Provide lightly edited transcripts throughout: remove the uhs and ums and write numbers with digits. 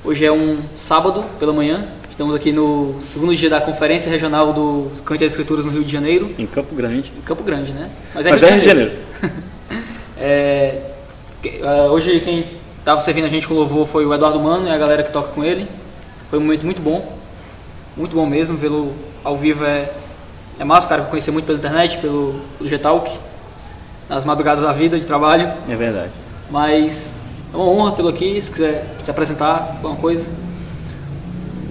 Hoje é um sábado pela manhã. Estamos aqui no segundo dia da Conferência Regional do Cante das Escrituras no Rio de Janeiro. Em Campo Grande. Em Campo Grande, né? Mas é Rio de Janeiro. Hoje quem estava servindo a gente com louvor foi o Eduardo Mano e a galera que toca com ele. Foi um momento muito bom mesmo. Vê-lo ao vivo é massa, o cara que eu conheci muito pela internet, pelo G-Talk, nas madrugadas da vida de trabalho. É verdade. Mas é uma honra tê-lo aqui, se quiser te apresentar alguma coisa.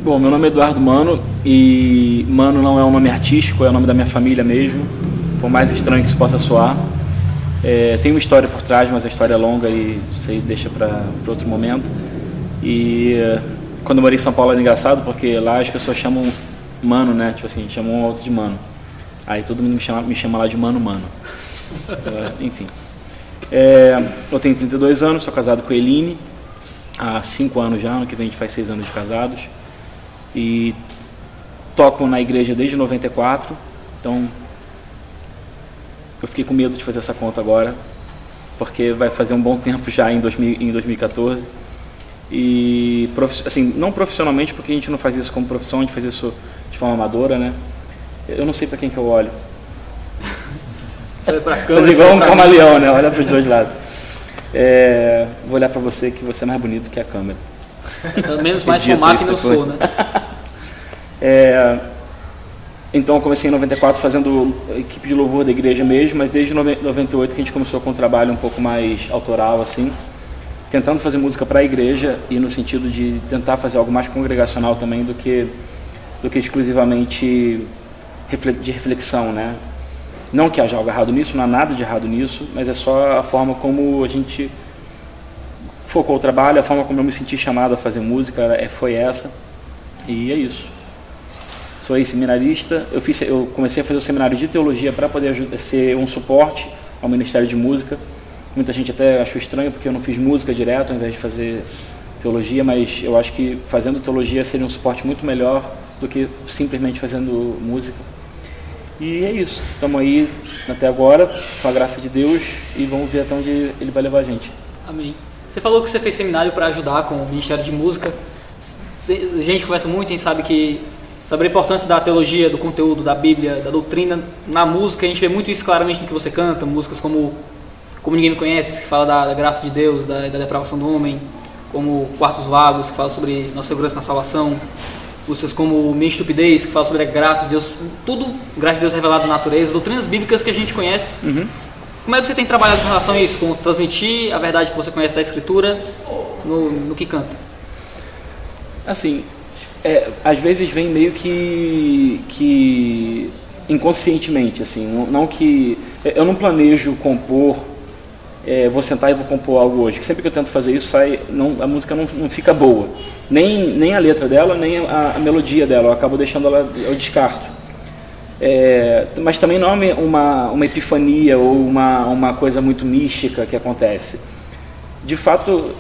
Bom, meu nome é Eduardo Mano e Mano não é um nome artístico, é o nome da minha família mesmo, por mais estranho que isso possa soar. Tem uma história por trás, mas a história é longa e isso aí deixa para outro momento. E quando eu morei em São Paulo era engraçado porque lá as pessoas chamam Mano, né? Tipo assim, chamam um outro de Mano. Aí todo mundo me chama lá de Mano. Enfim. Eu tenho 32 anos, sou casado com a Eline há 5 anos já, ano que vem a gente faz 6 anos de casados. E toco na igreja desde 94, então eu fiquei com medo de fazer essa conta agora, porque vai fazer um bom tempo já em 2014. E assim, não profissionalmente, porque a gente não faz isso como profissão, a gente faz isso de forma amadora, né? Eu não sei para quem que eu olho. Você pra câmera, igual um camaleão, né? Olha para os dois lados. Vou olhar para você, que você é mais bonito que a câmera. Pelo menos mais fumar que eu sou, né? Então eu comecei em 94 fazendo equipe de louvor da igreja mesmo, mas desde 98 que a gente começou com um trabalho um pouco mais autoral, assim, tentando fazer música para a igreja e no sentido de tentar fazer algo mais congregacional também do que exclusivamente de reflexão, né? Não que haja algo errado nisso, não há nada de errado nisso, mas é só a forma como a gente focou o trabalho, a forma como eu me senti chamado a fazer música foi essa, e é isso. Sou ex-seminarista, eu comecei a fazer o seminário de teologia para poder ser um suporte ao Ministério de Música. Muita gente até achou estranho porque eu não fiz música direto ao invés de fazer teologia, mas eu acho que fazendo teologia seria um suporte muito melhor do que simplesmente fazendo música. E é isso, estamos aí até agora, com a graça de Deus, e vamos ver até onde Ele vai levar a gente. Amém. Você falou que você fez seminário para ajudar com o Ministério de Música. A gente conversa muito, a gente sabe que sobre a importância da teologia, do conteúdo, da Bíblia, da doutrina na música. A gente vê muito isso claramente no que você canta, músicas como Ninguém Me Conhece, que fala da graça de Deus, da depravação do homem, como Quartos Vagos, que fala sobre nossa segurança na salvação, músicas como Minha Estupidez, que fala sobre a graça de Deus, tudo graça de Deus revelada na natureza, doutrinas bíblicas que a gente conhece. Uhum. Como é que você tem trabalhado com relação a isso, com transmitir a verdade que você conhece da Escritura no que canta? Assim, às vezes vem meio que inconscientemente, assim, não que eu não planejo compor, vou sentar e vou compor algo hoje. Sempre que eu tento fazer isso, a música não fica boa, nem a letra dela, nem a melodia dela, eu acabo deixando ela, eu descarto. Mas também não é uma epifania ou uma coisa muito mística que acontece. De fato,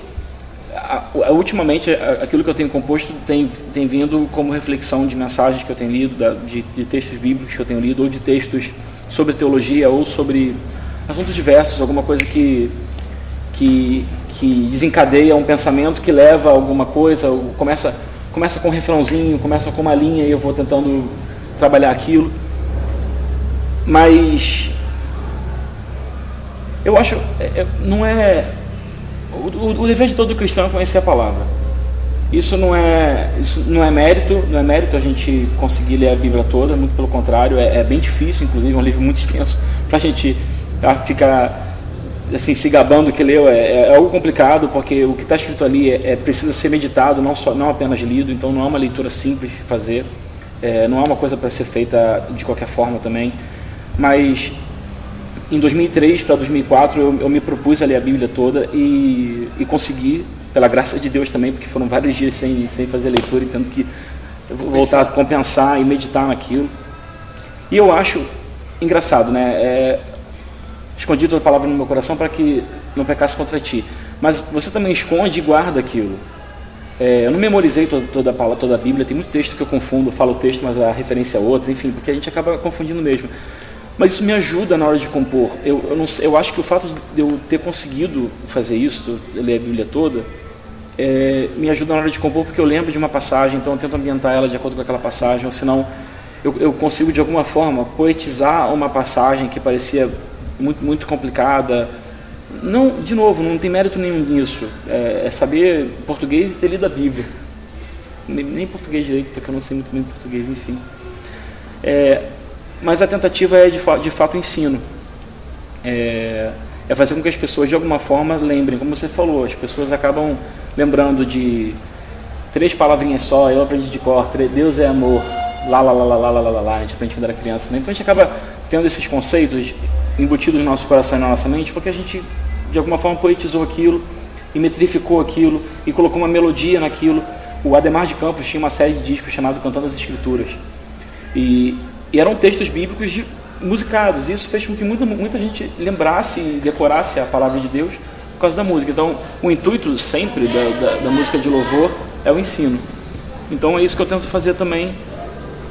ultimamente aquilo que eu tenho composto tem vindo como reflexão de mensagens que eu tenho lido, de textos bíblicos que eu tenho lido, ou de textos sobre teologia ou sobre assuntos diversos, alguma coisa que desencadeia um pensamento que leva a alguma coisa, começa com um refrãozinho, começa com uma linha e eu vou tentando trabalhar aquilo. Mas eu acho, não é o dever de todo cristão é conhecer a palavra. Isso não é mérito a gente conseguir ler a Bíblia toda, muito pelo contrário, é bem difícil, inclusive é um livro muito extenso para a gente ficar assim, se gabando que leu, é algo complicado, porque o que está escrito ali precisa ser meditado, não apenas lido, então não é uma leitura simples de se fazer, não é uma coisa para ser feita de qualquer forma também. Mas em 2003 para 2004 eu me propus a ler a Bíblia toda e consegui, pela graça de Deus também, porque foram vários dias sem fazer leitura e tendo que voltar a compensar e meditar naquilo. E eu acho engraçado, né? Escondido a palavra no meu coração para que não pecasse contra ti. Mas você também esconde e guarda aquilo. Eu não memorizei toda a Bíblia, tem muito texto que eu confundo, falo o texto, mas a referência é outra, enfim, porque a gente acaba confundindo mesmo. Mas isso me ajuda na hora de compor. Eu acho que o fato de eu ter conseguido fazer isso, ler a Bíblia toda, me ajuda na hora de compor, porque eu lembro de uma passagem, então eu tento ambientar ela de acordo com aquela passagem, ou senão eu consigo de alguma forma poetizar uma passagem que parecia muito, muito complicada. Não, de novo, não tem mérito nenhum nisso. É saber português e ter lido a Bíblia. Nem português direito, porque eu não sei muito bem português, enfim. Mas a tentativa é de fato o ensino. É fazer com que as pessoas de alguma forma lembrem, como você falou, as pessoas acabam lembrando de 3 palavrinhas só. Eu aprendi de cor: Deus é amor, lá, lá, lá, lá, lá, lá, lá, lá. A gente aprende quando era criança, né? Então a gente acaba tendo esses conceitos embutidos no nosso coração e na nossa mente, porque a gente de alguma forma poetizou aquilo e metrificou aquilo e colocou uma melodia naquilo. O Adhemar de Campos tinha uma série de discos chamado Cantando as Escrituras, e eram textos bíblicos musicados. Isso fez com que muita gente lembrasse e decorasse a palavra de Deus por causa da música. Então o intuito sempre da música de louvor é o ensino. Então é isso que eu tento fazer também.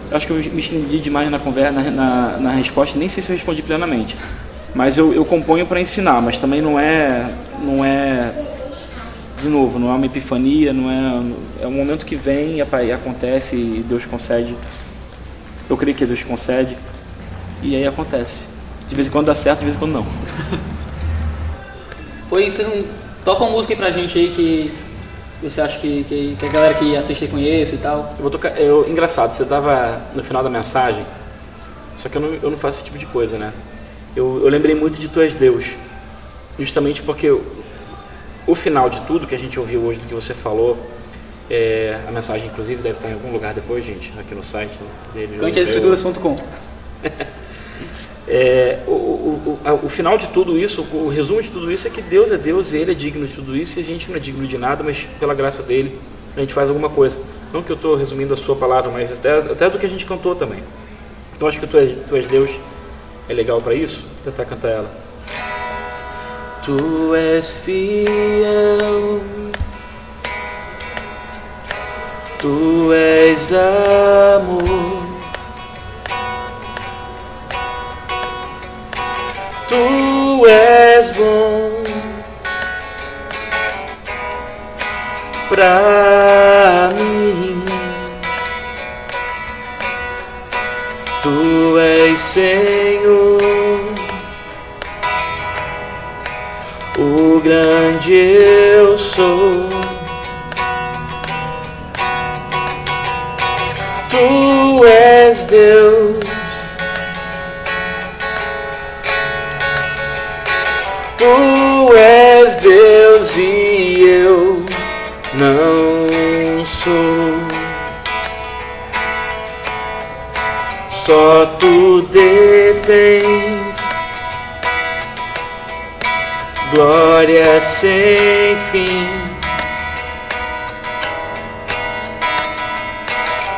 Eu acho que eu me estendi demais na conversa, na resposta, nem sei se eu respondi plenamente. Mas eu componho para ensinar, mas também não é, de novo, não é uma epifania, é um momento que vem e acontece e Deus concede. Eu creio que Deus concede e aí acontece. De vez em quando dá certo, de vez em quando não. Vocês não tocam uma música aí pra gente aí que você acha que a galera que assiste conhece e tal? Eu vou tocar. Engraçado, você estava no final da mensagem, só que eu não faço esse tipo de coisa, né? Eu lembrei muito de Tu És Deus, justamente porque o final de tudo que a gente ouviu hoje, do que você falou, a mensagem inclusive deve estar em algum lugar depois, gente, aqui no site dele. Canteasescrituras.com. O final de tudo isso, o resumo de tudo isso é que Deus é Deus e Ele é digno de tudo isso, e a gente não é digno de nada, mas pela graça dele a gente faz alguma coisa. Não que eu estou resumindo a sua palavra, mas até do que a gente cantou também. Então acho que Tu és Deus é legal para isso. Vou tentar cantar ela. Tu és fiel, Tu és amor, Tu és bom pra mim, Tu és Senhor, o grande eu sou. Tu és Deus, Tu és Deus e eu não sou. Só Tu detens glória sem fim.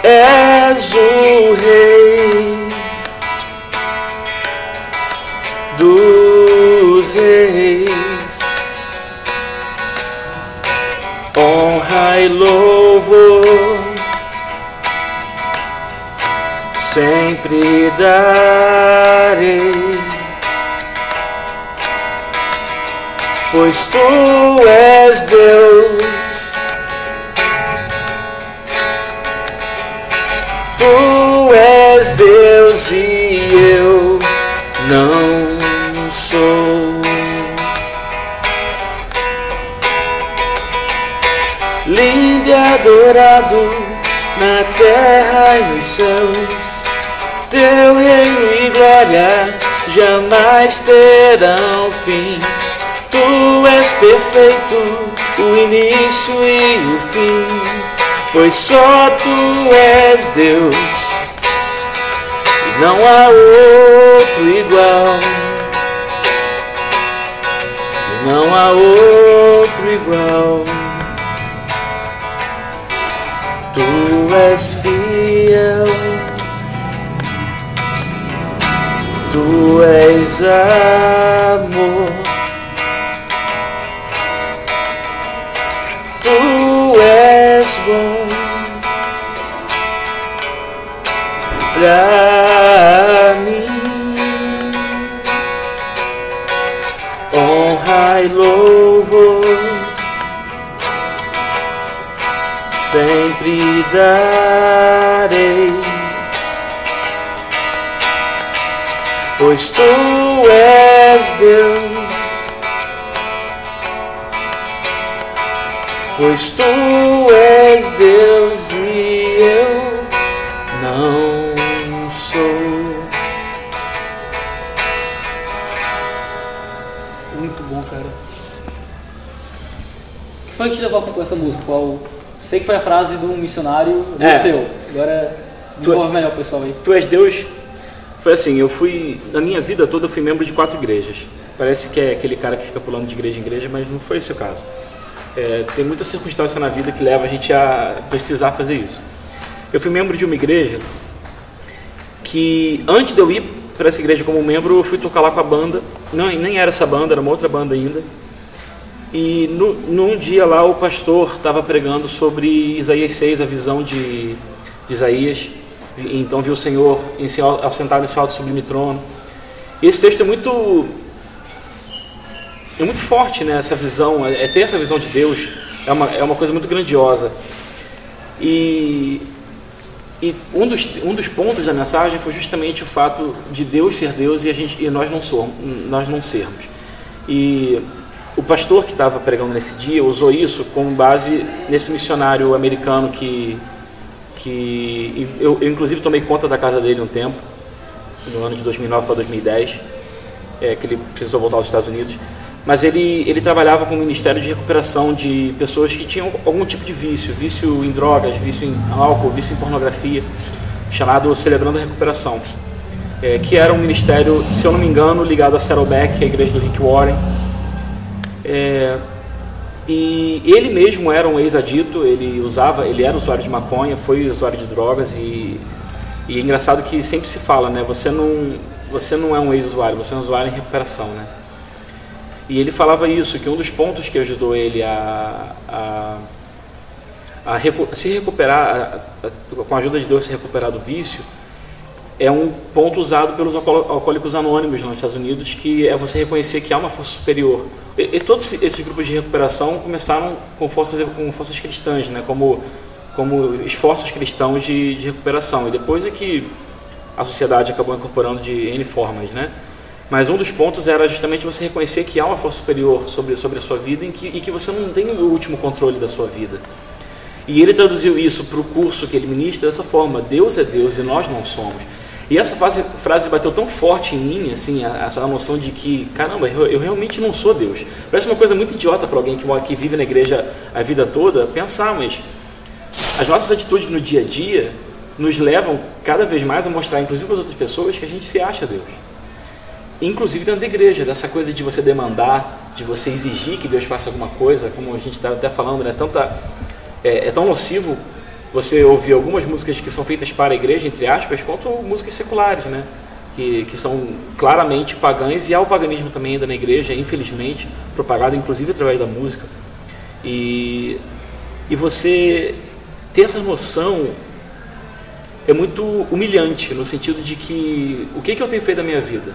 És o Rei dos reis, honra e louvor sempre darei, pois Tu és Deus, Tu és Deus e eu não sou. Lindo e adorado na terra e nos céus, Teu reino e glória jamais terão fim. Tu és perfeito, o início e o fim, pois só Tu és Deus, e não há outro igual, e não há outro igual. Tu és fiel, Tu és amor, Tu és bom pra mim, honra e louvor sempre darei, pois tu és Deus, pois tu és Deus e eu não sou. Muito bom, cara. O que foi que te levou a compor essa música? Sei que foi a frase de um missionário seu. Agora desenvolve melhor o pessoal aí. Tu és Deus. Foi assim, na minha vida toda eu fui membro de 4 igrejas. Parece que é aquele cara que fica pulando de igreja em igreja, mas não foi esse o caso. Tem muita circunstância na vida que leva a gente a precisar fazer isso. Eu fui membro de uma igreja que, antes de eu ir para essa igreja como membro, eu fui tocar lá com a banda. Não, nem era essa banda, era uma outra banda ainda. E num dia lá o pastor estava pregando sobre Isaías 6, a visão de Isaías. Então viu o Senhor assentado nesse alto sublime trono. E esse texto é muito forte, né? Essa visão, ter essa visão de Deus é uma coisa muito grandiosa. E um dos pontos da mensagem foi justamente o fato de Deus ser Deus e nós não sermos. E o pastor que estava pregando nesse dia usou isso como base nesse missionário americano que eu inclusive tomei conta da casa dele um tempo, no ano de 2009 para 2010, que ele precisou voltar aos Estados Unidos. Mas ele trabalhava com um ministério de recuperação de pessoas que tinham algum tipo de vício em drogas, vício em álcool, vício em pornografia, chamado Celebrando a Recuperação, que era um ministério, se eu não me engano, ligado a Saddleback, que é a igreja do Rick Warren. E ele mesmo era um ex-adito, ele era usuário de maconha, foi usuário de drogas e é engraçado que sempre se fala, né? Você não é um ex-usuário, você é um usuário em recuperação, né? E ele falava isso, que um dos pontos que ajudou ele a se recuperar, com a ajuda de Deus, se recuperar do vício, é um ponto usado pelos alcoólicos anônimos nos Estados Unidos, que é você reconhecer que há uma força superior. E todos esses grupos de recuperação começaram com forças cristãs, né? como esforços cristãos de recuperação. E depois é que a sociedade acabou incorporando de N formas, né? Mas um dos pontos era justamente você reconhecer que há uma força superior sobre a sua vida e que você não tem o último controle da sua vida. E ele traduziu isso para o curso que ele ministra dessa forma: Deus é Deus e nós não somos. E essa frase bateu tão forte em mim, assim, essa noção de que, caramba, eu realmente não sou Deus. Parece uma coisa muito idiota para alguém que vive na igreja a vida toda pensar, mas as nossas atitudes no dia a dia nos levam cada vez mais a mostrar, inclusive para as outras pessoas, que a gente se acha Deus. Inclusive dentro da igreja, dessa coisa de você demandar, de você exigir que Deus faça alguma coisa, como a gente está até falando, né? É tão nocivo você ouvir algumas músicas que são feitas para a igreja, entre aspas, quanto músicas seculares, né? Que são claramente pagãs, e há o paganismo também ainda na igreja, infelizmente, propagado inclusive através da música. E você ter essa noção é muito humilhante, no sentido de que o que eu tenho feito da minha vida?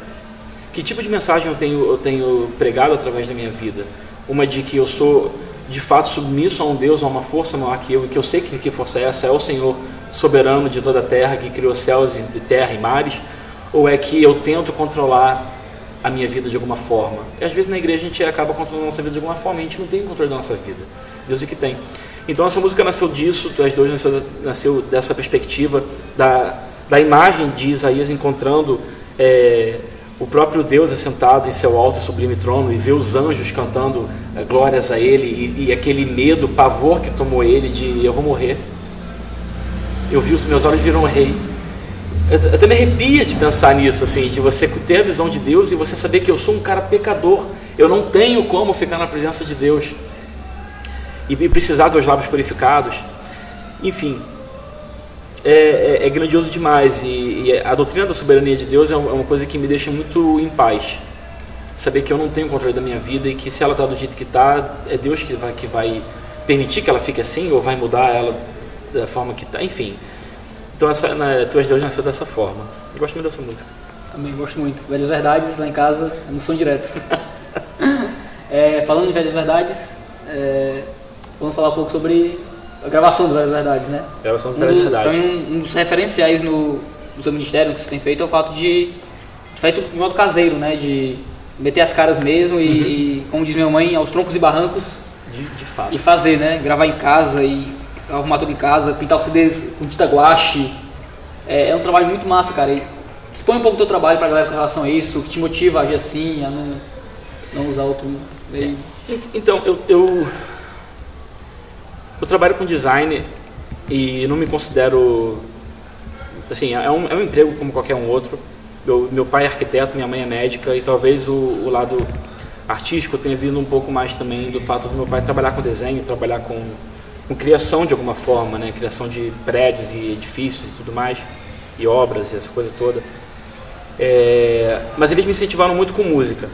Que tipo de mensagem eu tenho pregado através da minha vida? Uma de que eu sou de fato submisso a um Deus, a uma força maior que eu, e que eu sei que força é essa, é o Senhor soberano de toda a terra, que criou céus e terra e mares, ou é que eu tento controlar a minha vida de alguma forma? E às vezes na igreja a gente acaba controlando a nossa vida de alguma forma, a gente não tem controle da nossa vida, Deus é que tem. Então essa música nasceu disso, Tu És Deus nasceu dessa perspectiva, da imagem de Isaías encontrando o próprio Deus assentado em seu alto e sublime trono, e ver os anjos cantando glórias a Ele, e aquele medo, pavor que tomou ele de eu vou morrer. Eu vi, os meus olhos viram rei. Eu até me arrepia de pensar nisso, assim, de você ter a visão de Deus e você saber que eu sou um cara pecador. Eu não tenho como ficar na presença de Deus e precisar dos lábios purificados. Enfim, é grandioso demais, e a doutrina da soberania de Deus é uma coisa que me deixa muito em paz. Saber que eu não tenho controle da minha vida e que se ela está do jeito que está, é Deus que vai permitir que ela fique assim, ou vai mudar ela da forma que está, enfim. Então Tu És Deus nasceu dessa forma. Eu gosto muito dessa música. Também gosto muito. Velhas Verdades, lá em casa, no som direto. Falando em Velhas Verdades, vamos falar um pouco sobre A gravação dos Velhas Verdades, né? Gravação dos Velhas Verdades. Um dos referenciais no seu ministério, que você tem feito, é o fato de feito de modo caseiro, né? De meter as caras mesmo e como diz minha mãe, aos troncos e barrancos. De fato. E fazer, né? Gravar em casa e arrumar tudo em casa, pintar os CDs com tinta guache. É um trabalho muito massa, cara. E expõe um pouco do teu trabalho pra galera com relação a isso, que te motiva a agir assim, a não usar outro meio. Então, eu trabalho com design e não me considero, assim, é um emprego como qualquer um outro. Meu pai é arquiteto, minha mãe é médica, e talvez o lado artístico tenha vindo um pouco mais também do fato do meu pai trabalhar com desenho, trabalhar com criação de alguma forma, né? Criação de prédios e edifícios e tudo mais, e obras e essa coisa toda. Mas eles me incentivaram muito com música.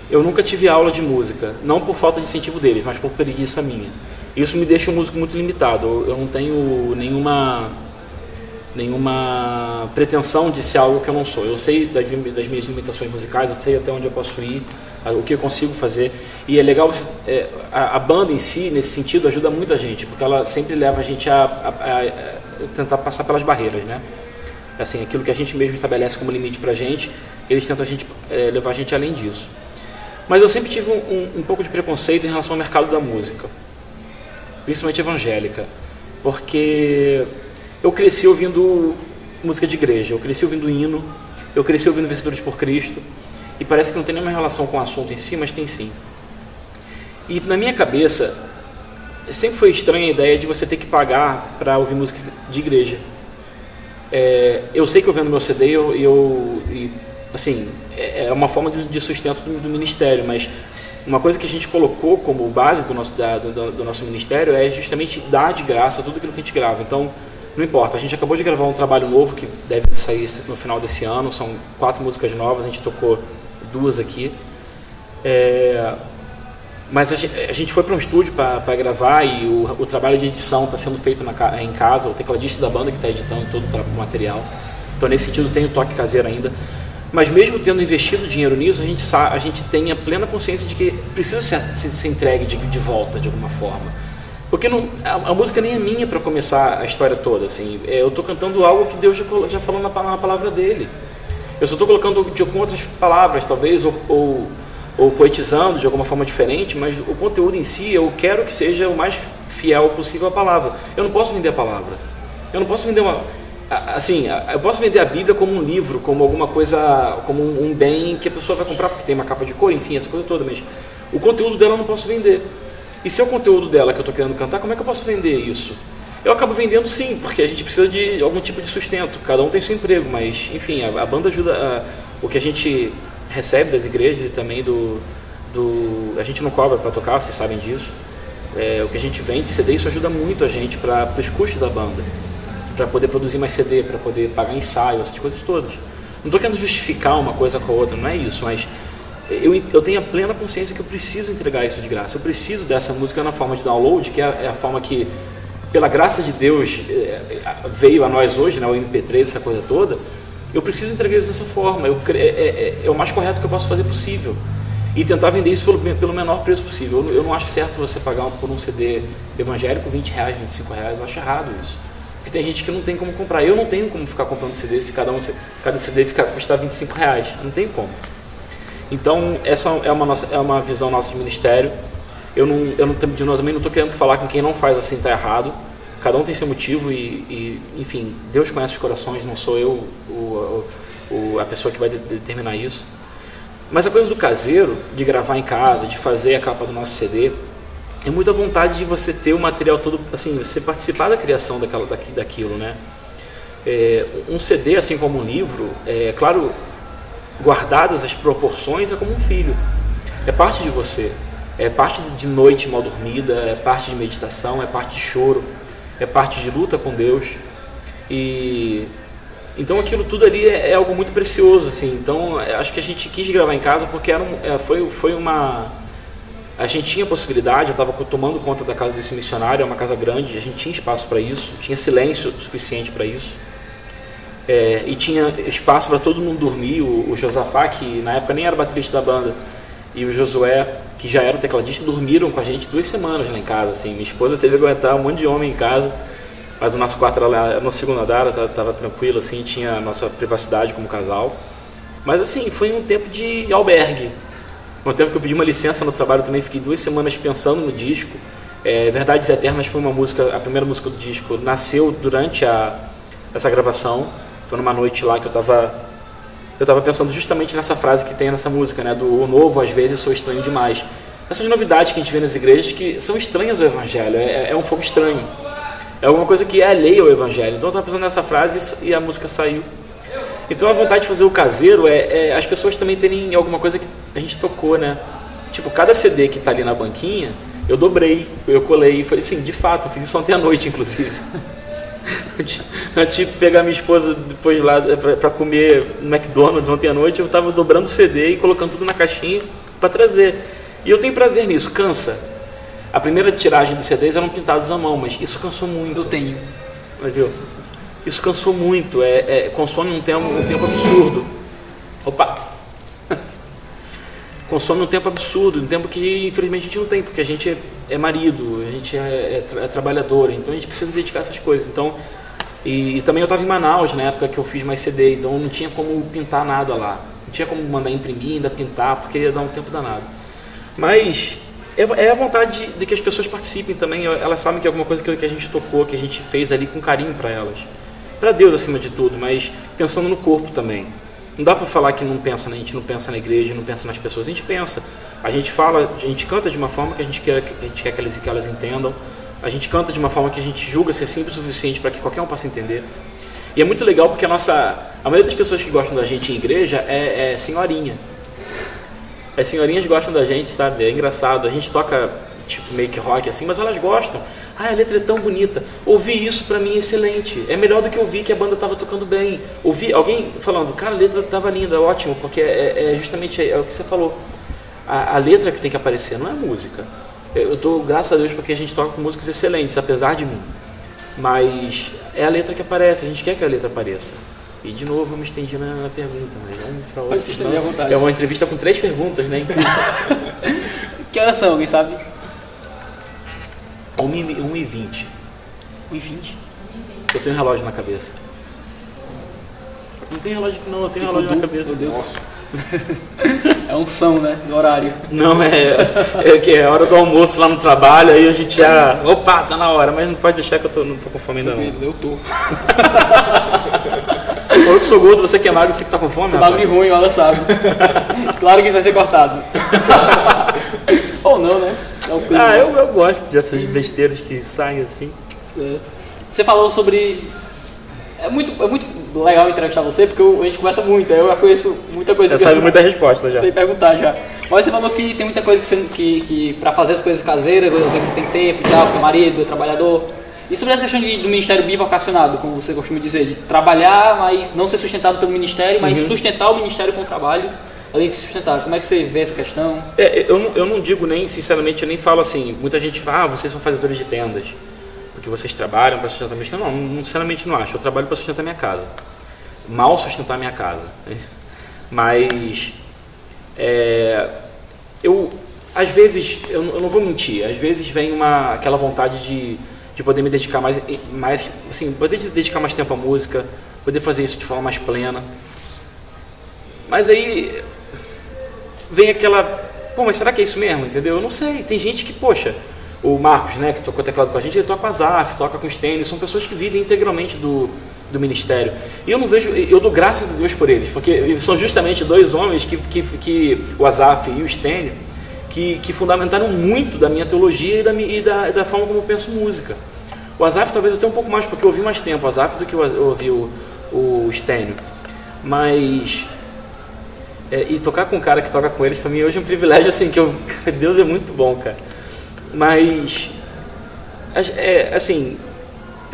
Eu nunca tive aula de música, não por falta de incentivo deles, mas por preguiça minha. Isso me deixa um músico muito limitado. Eu não tenho nenhuma pretensão de ser algo que eu não sou. Eu sei das minhas limitações musicais, eu sei até onde eu posso ir, o que eu consigo fazer. E é legal, a banda em si, nesse sentido, ajuda muita gente, porque ela sempre leva a gente a tentar passar pelas barreiras, né? Assim, aquilo que a gente mesmo estabelece como limite pra gente, eles tentam levar a gente além disso. Mas eu sempre tive um pouco de preconceito em relação ao mercado da música, principalmente evangélica, porque eu cresci ouvindo música de igreja, eu cresci ouvindo hino, eu cresci ouvindo Vencedores por Cristo, e parece que não tem nenhuma relação com o assunto em si, mas tem sim. E na minha cabeça, sempre foi estranha a ideia de você ter que pagar para ouvir música de igreja. Eu sei que eu vendo meu CD assim, é uma forma de sustento do ministério, mas uma coisa que a gente colocou como base do nosso ministério é justamente dar de graça tudo aquilo que a gente grava. Então, não importa, a gente acabou de gravar um trabalho novo que deve sair no final desse ano, são 4 músicas novas, a gente tocou 2 aqui. Mas a gente foi para um estúdio para gravar e o trabalho de edição está sendo feito em casa, o tecladista da banda que está editando todo o material. Então, nesse sentido, tem o toque caseiro ainda. Mas mesmo tendo investido dinheiro nisso, a gente tem a plena consciência de que precisa ser entregue de volta, de alguma forma. Porque a música nem é minha para começar a história toda. Assim. Eu estou cantando algo que Deus já falou na palavra dele. Eu só estou colocando com outras palavras, talvez, ou poetizando de alguma forma diferente, mas o conteúdo em si eu quero que seja o mais fiel possível à palavra. Eu não posso vender a palavra. Eu não posso vender eu posso vender a Bíblia como um livro, como alguma coisa, como um bem que a pessoa vai comprar porque tem uma capa de cor, enfim, essa coisa toda, mas o conteúdo dela eu não posso vender. E se é o conteúdo dela que eu estou querendo cantar, como é que eu posso vender isso? Eu acabo vendendo sim, porque a gente precisa de algum tipo de sustento, cada um tem seu emprego, mas enfim, a banda ajuda, o que a gente recebe das igrejas e também a gente não cobra para tocar, vocês sabem disso, o que a gente vende, CD, isso ajuda muito a gente para os custos da banda, para poder produzir mais CD, para poder pagar ensaio, essas coisas todas. Não estou querendo justificar uma coisa com a outra, não é isso, mas eu tenho a plena consciência que eu preciso entregar isso de graça. Eu preciso dessa música na forma de download, que é a forma que, pela graça de Deus, veio a nós hoje, né, o MP3, essa coisa toda. Eu preciso entregar isso dessa forma. É o mais correto que eu posso fazer possível. E tentar vender isso pelo menor preço possível. Eu não acho certo você pagar por um CD evangélico R$20, R$25. Eu acho errado isso. Porque tem gente que não tem como comprar. Eu não tenho como ficar comprando CD se cada CD custar R$25. Não tem como. Então, essa é uma visão nossa de ministério. Eu também não estou querendo falar com quem não faz assim está errado. Cada um tem seu motivo e, enfim, Deus conhece os corações, não sou eu a pessoa que vai determinar isso. Mas a coisa do caseiro, de gravar em casa, de fazer a capa do nosso CD, é muita vontade de você ter o material todo, assim, você participar da criação daquilo, né? Um CD, assim como um livro, claro, guardadas as proporções, é como um filho. É parte de você. É parte de noite mal dormida, é parte de meditação, é parte de choro, é parte de luta com Deus. Então aquilo tudo ali é algo muito precioso, assim. Então acho que a gente quis gravar em casa porque a gente tinha possibilidade. Eu estava tomando conta da casa desse missionário, é uma casa grande, a gente tinha espaço para isso, tinha silêncio suficiente para isso. E tinha espaço para todo mundo dormir. O Josafá, que na época nem era baterista da banda, e o Josué, que já era o tecladista, dormiram com a gente 2 semanas lá em casa, assim. Minha esposa teve que aguentar um monte de homem em casa, mas o nosso quarto era lá no segundo andar, estava tranquilo, assim, tinha a nossa privacidade como casal. Mas assim, foi um tempo de albergue. Um tempo que eu pedi uma licença no trabalho também, fiquei 2 semanas pensando no disco. Verdades Eternas foi uma música, a primeira música do disco, nasceu durante essa gravação. Foi numa noite lá que eu estava pensando justamente nessa frase que tem nessa música, né? Do o novo, às vezes, sou estranho demais. Essas novidades que a gente vê nas igrejas que são estranhas ao Evangelho, é um fogo estranho. É alguma coisa que é alheia ao Evangelho. Então eu estava pensando nessa frase e a música saiu. Então a vontade de fazer o caseiro é as pessoas também terem alguma coisa que a gente tocou, né? Tipo, cada CD que está ali na banquinha, eu dobrei, eu colei. Falei assim, de fato, eu fiz isso ontem à noite, inclusive. Eu tive que pegar minha esposa depois lá para comer no McDonald's ontem à noite, eu estava dobrando o CD e colocando tudo na caixinha para trazer. E eu tenho prazer nisso, cansa. A primeira tiragem dos CDs eram pintados à mão, mas isso cansou muito. Eu tenho. Mas viu? Isso cansou muito, consome um tempo absurdo. Opa! Consome um tempo absurdo, um tempo que infelizmente a gente não tem, porque a gente é marido, a gente é trabalhador, então a gente precisa dedicar a essas coisas. Então, e também eu estava em Manaus na época que eu fiz mais CD, então não tinha como pintar nada lá. Não tinha como mandar imprimir, ainda pintar, porque ia dar um tempo danado. Mas é a vontade de que as pessoas participem também, elas sabem que é alguma coisa que a gente tocou, que a gente fez ali com carinho para elas. Para Deus acima de tudo, mas pensando no corpo também. Não dá para falar que não pensa, né? A gente não pensa na igreja, não pensa nas pessoas, a gente pensa. A gente fala, a gente canta de uma forma que a gente quer que elas entendam. A gente canta de uma forma que a gente julga ser simples o suficiente para que qualquer um possa entender. E é muito legal porque a maioria das pessoas que gostam da gente em igreja é senhorinha. As senhorinhas gostam da gente, sabe? É engraçado. A gente toca tipo make rock assim, mas elas gostam. A letra é tão bonita. Ouvir isso pra mim é excelente. É melhor do que ouvir que a banda estava tocando bem. Ouvir alguém falando, cara, a letra estava linda, ótimo, porque justamente o que você falou. A letra que tem que aparecer, não é a música. Eu dou graças a Deus porque a gente toca com músicas excelentes, apesar de mim. Mas é a letra que aparece, a gente quer que a letra apareça. E de novo eu me estendi na pergunta, mas vamos para outra. Pode estender à vontade. É uma entrevista com 3 perguntas, né? Que horas são, alguém sabe? 1h20. 1h20? Eu tenho um relógio na cabeça. Não tem relógio aqui não, eu tenho um relógio na cabeça. Meu Deus. Nossa. É um som, né? Do horário. Não, é hora do almoço lá no trabalho, aí a gente já... Opa, tá na hora, mas não pode deixar que eu não tô com fome ainda não. Eu tô. Eu que sou gordo, você que é magro, você que tá com fome? Você é magro e ruim, ela sabe. Claro que isso vai ser cortado. Ou não, né? Eu gosto dessas besteiras que saem assim. Certo. Você falou sobre... É muito legal entrevistar você, porque a gente conversa muito, eu já conheço muita coisa. Já sabe muita resposta já. Sei perguntar já. Mas você falou que tem muita coisa que para fazer as coisas caseiras, você tem tempo e tal, porque é marido, é trabalhador. E sobre essa questão do ministério bivocacionado, como você costuma dizer, de trabalhar, mas não ser sustentado pelo ministério, mas sustentar o ministério com o trabalho, além de se sustentar. Como é que você vê essa questão? Eu não digo nem, sinceramente, eu nem falo assim, muita gente fala, vocês são fazedores de tendas, porque vocês trabalham para sustentar o ministério. Não, sinceramente não acho, eu trabalho para sustentar minha casa. Mal sustentar minha casa. Né? Mas, às vezes, eu não vou mentir, às vezes vem aquela vontade de poder me dedicar mais, assim, poder dedicar mais tempo à música, poder fazer isso de forma mais plena. Mas aí vem aquela, mas será que é isso mesmo, entendeu? Eu não sei, tem gente que, poxa, o Marcos, né, que tocou teclado com a gente, ele toca com a Zaf, toca com o Stênio, são pessoas que vivem integralmente do ministério. E eu não vejo, eu dou graças a Deus por eles, porque são justamente 2 homens que o Azaf e o Stênio, que fundamentaram muito da minha teologia e da forma como eu penso música. O Azaf talvez até um pouco mais, porque eu ouvi mais tempo o Azaf do que eu ouvi o Stênio. Mas... e tocar com um cara que toca com eles, pra mim hoje é um privilégio, assim, Deus é muito bom, cara. Mas, assim,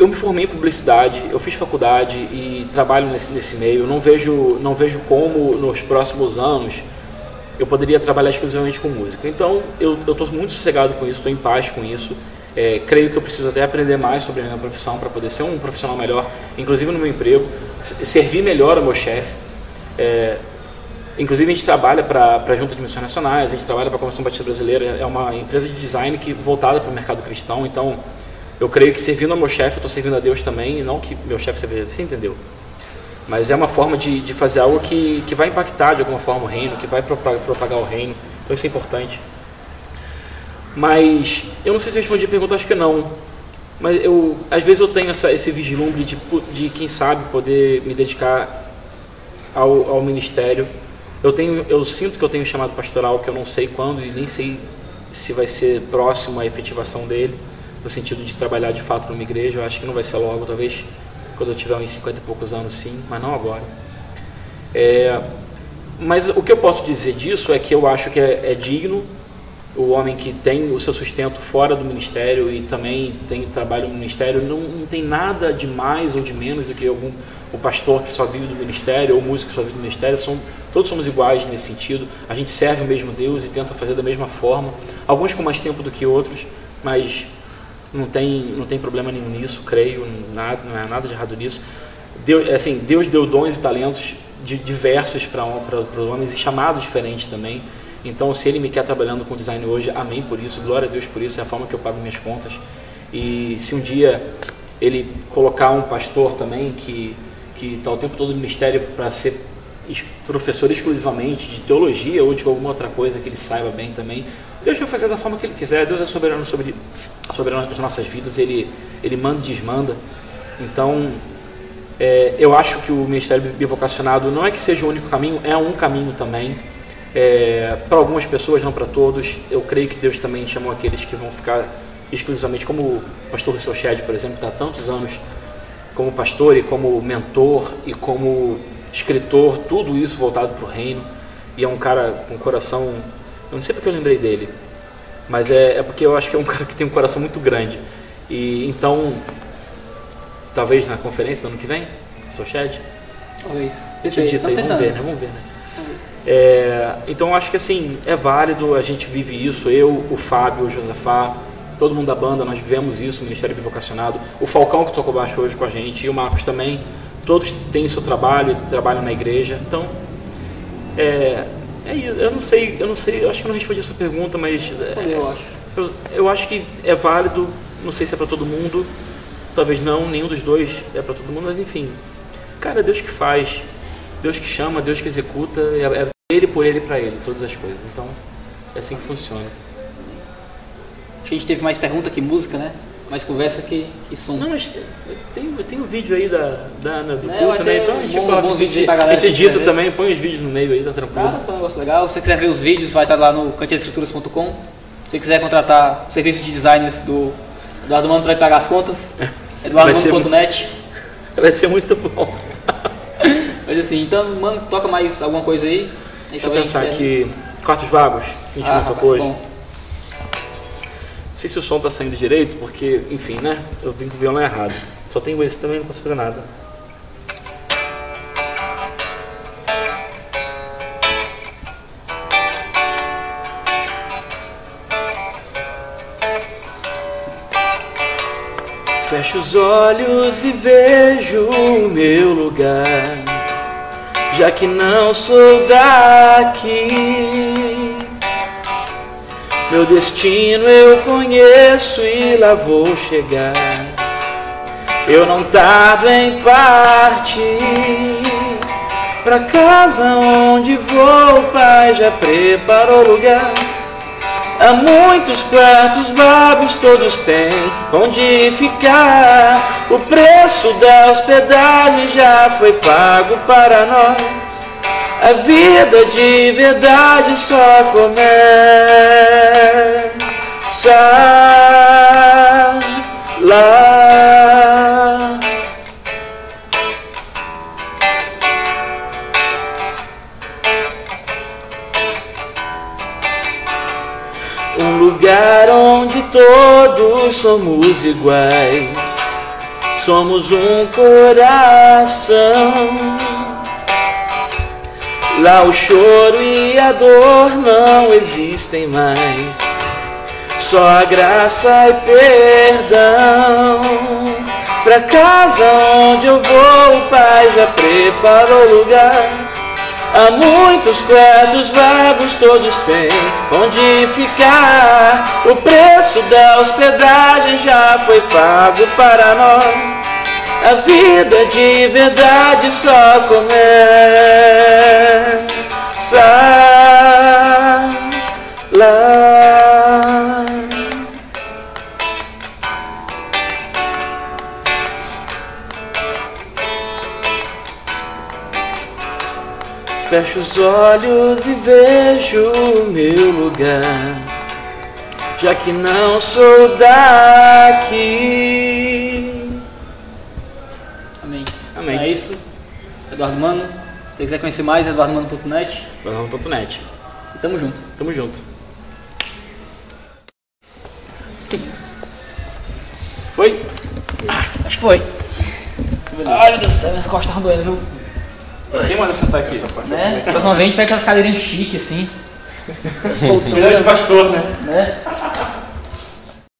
eu me formei em publicidade, eu fiz faculdade e trabalho nesse meio. Eu não vejo como nos próximos anos eu poderia trabalhar exclusivamente com música. Então, eu estou muito sossegado com isso, estou em paz com isso. Creio que eu preciso até aprender mais sobre a minha profissão para poder ser um profissional melhor, inclusive no meu emprego, servir melhor ao meu chefe. Inclusive a gente trabalha para a Junta de Missões Nacionais, a gente trabalha para a Convenção Batista Brasileira, é uma empresa de design voltada para o mercado cristão, então eu creio que servindo ao meu chefe, eu estou servindo a Deus também, e não que meu chefe seja assim, entendeu? Mas é uma forma de fazer algo que vai impactar de alguma forma o reino, que vai propagar o reino, então isso é importante. Mas eu não sei se eu respondi a pergunta, acho que não. Mas às vezes eu tenho esse vislumbre de quem sabe poder me dedicar ao ministério. Eu sinto que eu tenho um chamado pastoral que eu não sei quando e nem sei se vai ser próximo à efetivação dele, no sentido de trabalhar de fato numa igreja. Eu acho que não vai ser logo, talvez quando eu tiver uns 50 e poucos anos, sim, mas não agora. Mas o que eu posso dizer disso é que eu acho que é digno o homem que tem o seu sustento fora do ministério e também tem trabalho no ministério. Não tem nada de mais ou de menos do que o pastor que só vive do ministério ou o músico que só vive do ministério. Todos somos iguais nesse sentido. A gente serve o mesmo Deus e tenta fazer da mesma forma. Alguns com mais tempo do que outros, mas não tem problema nenhum nisso, creio. Não é nada de errado nisso. Deus deu dons e talentos diversos para os homens e chamados diferentes também. Então, se Ele me quer trabalhando com design hoje, amém por isso, glória a Deus por isso, é a forma que eu pago minhas contas. E se um dia Ele colocar um pastor também que está o tempo todo no ministério para ser professor exclusivamente de teologia ou de alguma outra coisa que ele saiba bem também, Deus vai fazer da forma que Ele quiser. Deus é soberano sobre as nossas vidas, Ele manda e desmanda. Então, eu acho que o ministério bivocacionado não é que seja o único caminho, é um caminho também. Para algumas pessoas, não para todos. Eu creio que Deus também chamou aqueles que vão ficar exclusivamente, como o pastor Russell Shedd, por exemplo, está há tantos anos como pastor e como mentor e como escritor, tudo isso voltado para o reino, e é um cara com coração, eu não sei porque eu lembrei dele, mas é porque eu acho que é um cara que tem um coração muito grande. E então, talvez na conferência do ano que vem, Russell Shedd, talvez, acredita aí, vamos ver, né? Então eu acho que assim, é válido, a gente vive isso, eu, o Fábio, o Josafá, todo mundo da banda, nós vivemos isso, o Ministério Bivocacionado, o Falcão que tocou baixo hoje com a gente, e o Marcos também, todos têm seu trabalho, trabalham na igreja. Então, é isso, eu não sei, eu acho que eu não respondi essa pergunta, mas eu acho que é válido, não sei se é para todo mundo, talvez não, nenhum dos dois é para todo mundo, mas enfim, cara, é Deus que faz, Deus que chama, Deus que executa, é Ele, por Ele e para Ele, todas as coisas. Então, é assim que funciona. A gente teve mais pergunta que música, né? Mais conversa que som. Não, mas tem um vídeo aí da Ana, do culto, né? Então a gente edita também, põe os vídeos no meio aí, tá tranquilo. Tá um negócio legal. Se você quiser ver os vídeos, vai estar lá no cantiasescrituras.com. Se você quiser contratar o serviço de designers do Eduardo Mano para pagar as contas, eduardomano.net. Vai ser muito bom. Mas assim, então, mano, toca mais alguma coisa aí. Deixa eu pensar aqui. Quartos Vagos, a gente não tocou hoje. Bom. Não sei se o som tá saindo direito, porque, enfim, né? Eu vim com o violão errado. Só tenho esse também, não posso fazer nada. Fecho os olhos e vejo o meu lugar, já que não sou daqui. Meu destino eu conheço e lá vou chegar. Eu não tardo em partir pra casa onde vou, o Pai já preparou lugar. Há muitos quartos vagos, todos têm onde ficar. O preço da hospedagem já foi pago para nós. A vida de verdade só começa lá. Um lugar onde todos somos iguais, somos um coração. Lá o choro e a dor não existem mais, só a graça e perdão. Pra casa onde eu vou, o Pai já preparou lugar. Há muitos quartos vagos, todos têm onde ficar. O preço da hospedagem já foi pago para nós. A vida de verdade só começa lá. Fecho os olhos e vejo o meu lugar, já que não sou daqui. Amém. Amém. É isso. Eduardo Mano. Se você quiser conhecer mais, eduardomano.net. Eduardomano.net. E tamo junto. Tamo junto. Foi? Acho que foi. Ai, meu Deus do céu, minhas costas estavam doendo, viu? Quem manda sentar aqui? Né? Próxima vez a gente pega aquelas cadeirinhas chiques assim. Melhor de pastor, né? Né?